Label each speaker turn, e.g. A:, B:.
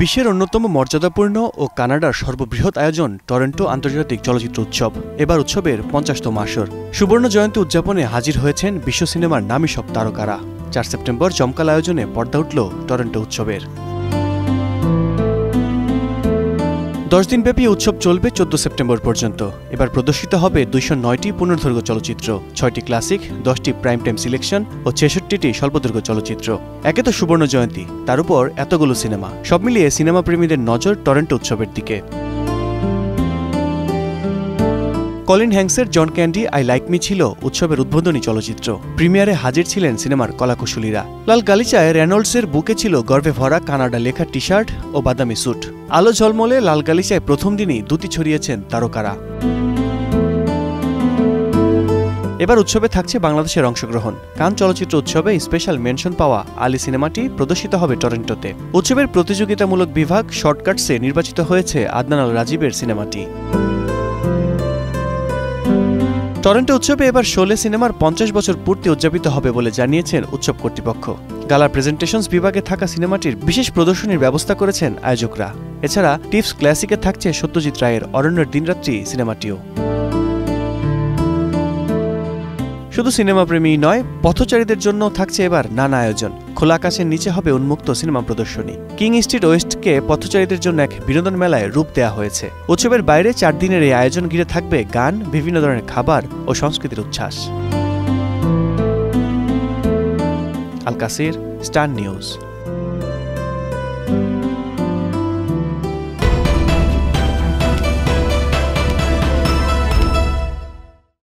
A: বিশ্বের অন্যতম মর্যাদাপূর্ণ ও কানাডার সর্ববৃহৎ আয়োজন টরন্টো আন্তর্জাতিক চলচ্চিত্র উৎসব। এবার উৎসবের ৫০তম আসর। সুবর্ণ জয়ন্তী উদযাপনে হাজির হয়েছেন বিশ্ব সিনেমার নামী সব তারকারা। ৪ সেপ্টেম্বর জমকালো আয়োজনে পর্দা উঠল টরন্টো উৎসবের। ১০ দিনব্যাপী উৎসব চলবে ১৪ সেপ্টেম্বর পর্যন্ত। এবার প্রদর্শিত হবে ২০৯টি পূর্ণদৈর্ঘ্য চলচ্চিত্র, ৬টি ক্লাসিক, 10টি প্রাইম টাইম সিলেকশন ও ৬৬টি স্বল্পদৈর্ঘ্য চলচ্চিত্র। একে তো সুবর্ণ জয়ন্তী, তার উপর এতগুলো সিনেমা। সব মিলিয়ে সিনেমা প্রেমীদের নজর টরন্টো উৎসবের দিকে। কলিন হ্যাঙ্কসের John Candy I like me ছিল উৎসবের উদ্বোধনী চলচ্চিত্র। প্রিমিয়ারে হাজির ছিলেন সিনেমার কলাকুশলীরা। লাল গালিচায় রেনল্ডসের বুকে ছিল গর্বে ভরা কানাডা লেখা টি শার্ট ও বাদামি স্যুট। আলো ঝলমলে লাল গালিচায় প্রথম দিনই দ্যুতি ছড়িয়েছেন তারকারা। এবার উৎসবে থাকছে বাংলাদেশের অংশগ্রহণ। কান চলচ্চিত্র উৎসবে স্পেশাল মেনশন পাওয়া আলী সিনেমাটি প্রদর্শিত হবে টরন্টোতে। উৎসবের প্রতিযোগিতামূলক বিভাগ শর্টকাটসে নির্বাচিত হয়েছে আদনান আল রাজীবের সিনেমাটি। টরন্টো উৎসবে এবার শোলে সিনেমার ৫০ বছর পূর্তি উদযাপিত হবে বলে জানিয়েছেন উৎসব কর্তৃপক্ষ। গালা প্রেজেন্টেশনস বিভাগে থাকা সিনেমাটির বিশেষ প্রদর্শনীর ব্যবস্থা করেছেন আয়োজকরা। এছাড়া টিপস ক্লাসিকে থাকছে সত্যজিৎ রায়ের অরণ্যের দিনরাত্রি সিনেমাটিও। শুধু সিনেমাপ্রেমী নয়, পথচারীদের জন্য থাকছে এবার নানা আয়োজন। খোলা আকাশের নিচে হবে উন্মুক্ত সিনেমা প্রদর্শনী। কিং স্ট্রিট ওয়েস্টকে পথচারীদের জন্য এক বিনোদন মেলায় রূপ দেওয়া হয়েছে। উৎসবের বাইরে ৪ দিনের এই আয়োজন ঘিরে থাকবে গান, বিভিন্ন ধরনের খাবার ও সংস্কৃতির উচ্ছ্বাস। আল কাসির, স্টার নিউজ।